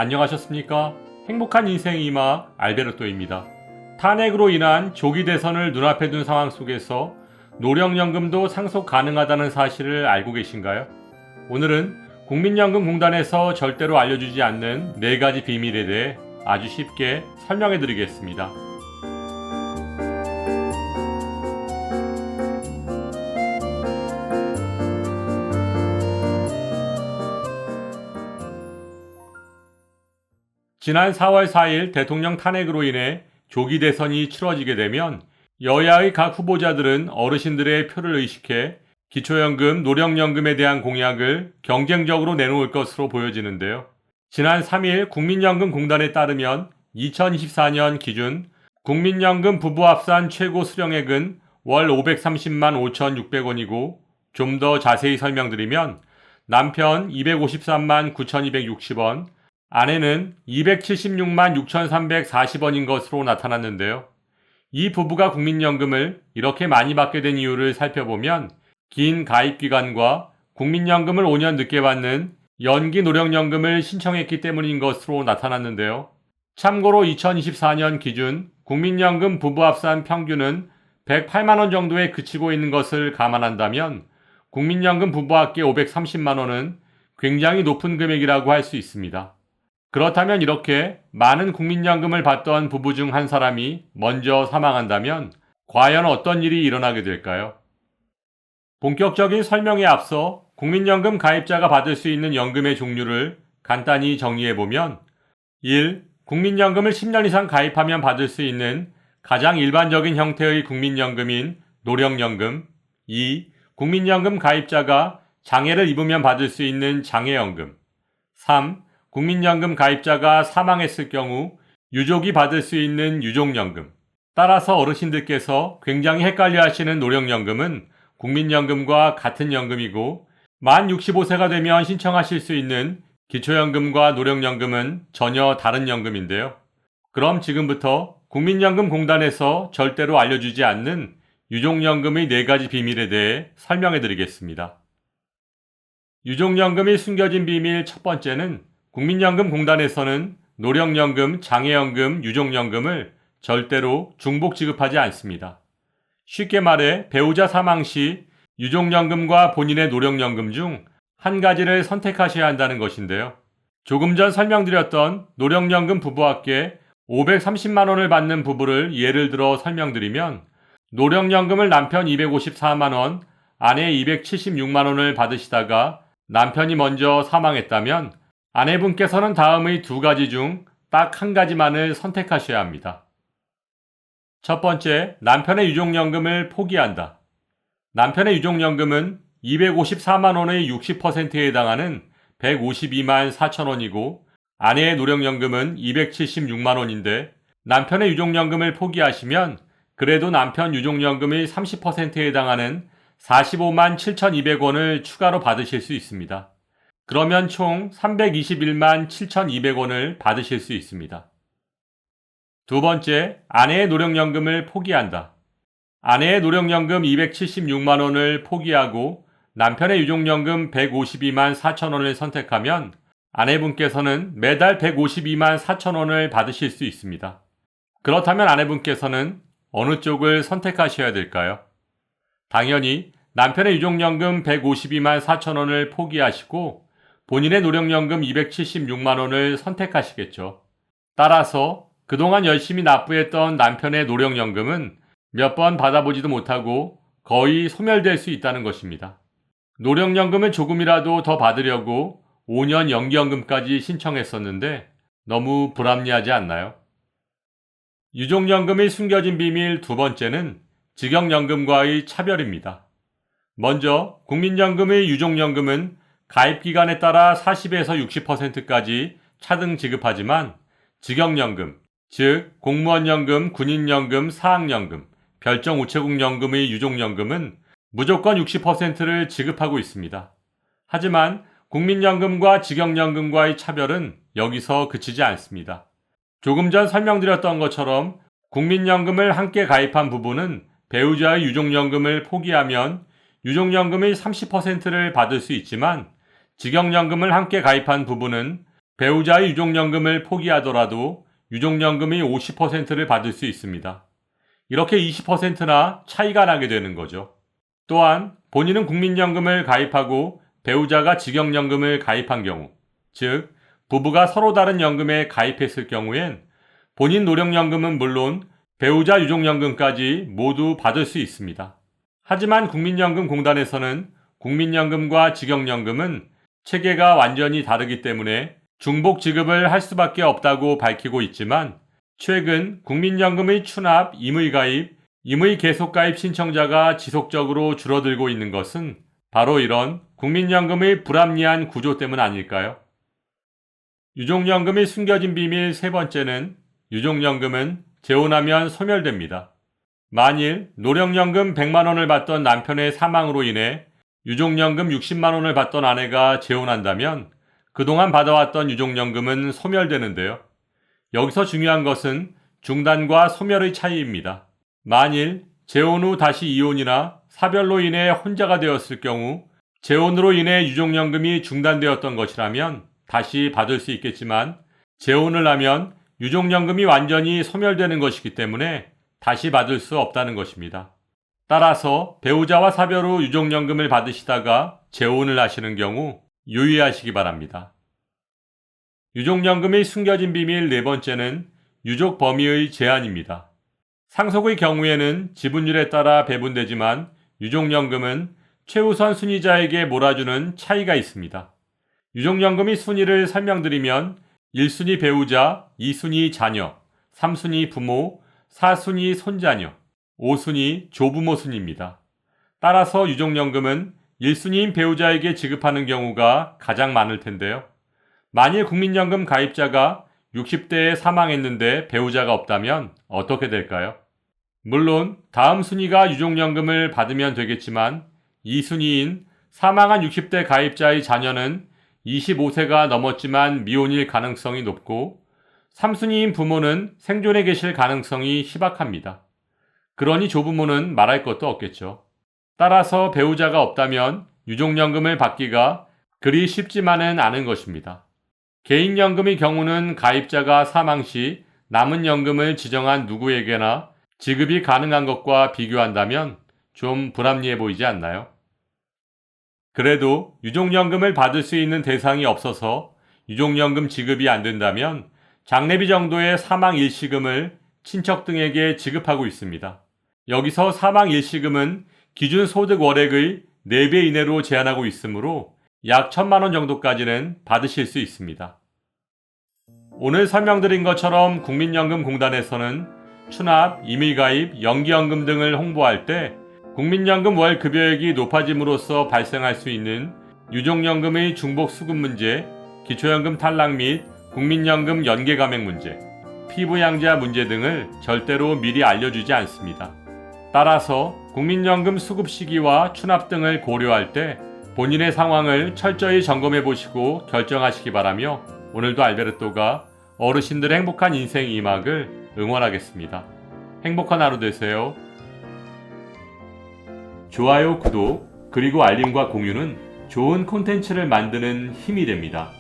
안녕하셨습니까? 행복한 인생의 이마 알베르토입니다. 탄핵으로 인한 조기 대선을 눈앞에 둔 상황 속에서 노령연금도 상속 가능하다는 사실을 알고 계신가요? 오늘은 국민연금공단에서 절대로 알려주지 않는 4가지 비밀에 대해 아주 쉽게 설명해 드리겠습니다. 지난 4월 4일 대통령 탄핵으로 인해 조기 대선이 치러지게 되면 여야의 각 후보자들은 어르신들의 표를 의식해 기초연금, 노령연금에 대한 공약을 경쟁적으로 내놓을 것으로 보여지는데요. 지난 3일 국민연금공단에 따르면 2024년 기준 국민연금 부부 합산 최고 수령액은 월 530만 5,600원이고 좀 더 자세히 설명드리면 남편 253만 9,260원, 아내는 276만 6,340원인 것으로 나타났는데요. 이 부부가 국민연금을 이렇게 많이 받게 된 이유를 살펴보면 긴 가입기간과 국민연금을 5년 늦게 받는 연기 노령연금을 신청했기 때문인 것으로 나타났는데요. 참고로 2024년 기준 국민연금 부부 합산 평균은 108만원 정도에 그치고 있는 것을 감안한다면 국민연금 부부합계 530만원은 굉장히 높은 금액이라고 할 수 있습니다. 그렇다면 이렇게 많은 국민연금을 받던 부부 중 한 사람이 먼저 사망한다면 과연 어떤 일이 일어나게 될까요? 본격적인 설명에 앞서 국민연금 가입자가 받을 수 있는 연금의 종류를 간단히 정리해보면 1. 국민연금을 10년 이상 가입하면 받을 수 있는 가장 일반적인 형태의 국민연금인 노령연금. 2. 국민연금 가입자가 장애를 입으면 받을 수 있는 장애연금. 3. 국민연금 가입자가 사망했을 경우 유족이 받을 수 있는 유족연금. 따라서 어르신들께서 굉장히 헷갈려 하시는 노령연금은 국민연금과 같은 연금이고 만 65세가 되면 신청하실 수 있는 기초연금과 노령연금은 전혀 다른 연금인데요. 그럼 지금부터 국민연금공단에서 절대로 알려주지 않는 유족연금의 4가지 비밀에 대해 설명해 드리겠습니다. 유족연금이 숨겨진 비밀 첫 번째는 국민연금공단에서는 노령연금, 장애연금, 유족연금을 절대로 중복 지급하지 않습니다. 쉽게 말해 배우자 사망 시 유족연금과 본인의 노령연금 중 한 가지를 선택하셔야 한다는 것인데요. 조금 전 설명드렸던 노령연금 부부합계 530만원을 받는 부부를 예를 들어 설명드리면 노령연금을 남편 254만원, 아내 276만원을 받으시다가 남편이 먼저 사망했다면 아내분께서는 다음의 2가지 중 딱 한 가지만을 선택하셔야 합니다. 첫 번째, 남편의 유족연금을 포기한다. 남편의 유족연금은 254만원의 60%에 해당하는 152만 4천원이고 아내의 노령연금은 276만원인데 남편의 유족연금을 포기하시면 그래도 남편 유족연금의 30%에 해당하는 45만 7,200원을 추가로 받으실 수 있습니다. 그러면 총 321만 7,200원을 받으실 수 있습니다. 두 번째, 아내의 노령연금을 포기한다. 아내의 노령연금 276만원을 포기하고 남편의 유족연금 152만 4천원을 선택하면 아내분께서는 매달 152만 4천원을 받으실 수 있습니다. 그렇다면 아내분께서는 어느 쪽을 선택하셔야 될까요? 당연히 남편의 유족연금 152만 4천원을 포기하시고 본인의 노령연금 276만원을 선택하시겠죠. 따라서 그동안 열심히 납부했던 남편의 노령연금은 몇 번 받아보지도 못하고 거의 소멸될 수 있다는 것입니다. 노령연금을 조금이라도 더 받으려고 5년 연기연금까지 신청했었는데 너무 불합리하지 않나요? 유족연금의 숨겨진 비밀 두 번째는 직영연금과의 차별입니다. 먼저 국민연금의 유족연금은 가입기간에 따라 40에서 60%까지 차등 지급하지만 직영연금, 즉 공무원연금, 군인연금, 사학연금, 별정우체국연금의 유족연금은 무조건 60%를 지급하고 있습니다. 하지만 국민연금과 직영연금과의 차별은 여기서 그치지 않습니다. 조금 전 설명드렸던 것처럼 국민연금을 함께 가입한 부부는 배우자의 유족연금을 포기하면 유족연금의 30%를 받을 수 있지만 직영연금을 함께 가입한 부부는 배우자의 유족연금을 포기하더라도 유족연금의 50%를 받을 수 있습니다. 이렇게 20%나 차이가 나게 되는 거죠. 또한 본인은 국민연금을 가입하고 배우자가 직영연금을 가입한 경우, 즉 부부가 서로 다른 연금에 가입했을 경우엔 본인 노령연금은 물론 배우자 유족연금까지 모두 받을 수 있습니다. 하지만 국민연금공단에서는 국민연금과 직영연금은 체계가 완전히 다르기 때문에 중복 지급을 할 수밖에 없다고 밝히고 있지만 최근 국민연금의 추납, 임의가입, 임의 계속가입 신청자가 지속적으로 줄어들고 있는 것은 바로 이런 국민연금의 불합리한 구조 때문 아닐까요? 유족연금의 숨겨진 비밀 세 번째는 유족연금은 재혼하면 소멸됩니다. 만일 노령연금 100만 원을 받던 남편의 사망으로 인해 유족연금 60만 원을 받던 아내가 재혼한다면 그동안 받아왔던 유족연금은 소멸되는데요. 여기서 중요한 것은 중단과 소멸의 차이입니다. 만일 재혼 후 다시 이혼이나 사별로 인해 혼자가 되었을 경우 재혼으로 인해 유족연금이 중단되었던 것이라면 다시 받을 수 있겠지만 재혼을 하면 유족연금이 완전히 소멸되는 것이기 때문에 다시 받을 수 없다는 것입니다. 따라서 배우자와 사별 후 유족연금을 받으시다가 재혼을 하시는 경우 유의하시기 바랍니다. 유족연금의 숨겨진 비밀 네 번째는 유족 범위의 제한입니다. 상속의 경우에는 지분율에 따라 배분되지만 유족연금은 최우선 순위자에게 몰아주는 차이가 있습니다. 유족연금의 순위를 설명드리면 1순위 배우자, 2순위 자녀, 3순위 부모, 4순위 손자녀, 5순위 조부모 순입니다. 따라서 유족연금은 1순위인 배우자에게 지급하는 경우가 가장 많을 텐데요. 만일 국민연금 가입자가 60대에 사망했는데 배우자가 없다면 어떻게 될까요? 물론 다음 순위가 유족연금을 받으면 되겠지만 2순위인 사망한 60대 가입자의 자녀는 25세가 넘었지만 미혼일 가능성이 높고 3순위인 부모는 생존해 계실 가능성이 희박합니다. 그러니 조부모는 말할 것도 없겠죠. 따라서 배우자가 없다면 유족연금을 받기가 그리 쉽지만은 않은 것입니다. 개인연금의 경우는 가입자가 사망 시 남은 연금을 지정한 누구에게나 지급이 가능한 것과 비교한다면 좀 불합리해 보이지 않나요? 그래도 유족연금을 받을 수 있는 대상이 없어서 유족연금 지급이 안 된다면 장례비 정도의 사망 일시금을 친척 등에게 지급하고 있습니다. 여기서 사망 일시금은 기준 소득 월액의 4배 이내로 제한하고 있으므로 약 1,000만 원 정도까지는 받으실 수 있습니다. 오늘 설명드린 것처럼 국민연금공단에서는 추납, 임의가입, 연기연금 등을 홍보할 때 국민연금 월 급여액이 높아짐으로써 발생할 수 있는 유족연금의 중복 수급 문제, 기초연금 탈락 및 국민연금 연계 감액 문제, 피부양자 문제 등을 절대로 미리 알려주지 않습니다. 따라서 국민연금 수급 시기와 추납 등을 고려할 때 본인의 상황을 철저히 점검해 보시고 결정하시기 바라며 오늘도 알베르토가 어르신들의 행복한 인생 2막을 응원하겠습니다. 행복한 하루 되세요. 좋아요, 구독, 그리고 알림과 공유는 좋은 콘텐츠를 만드는 힘이 됩니다.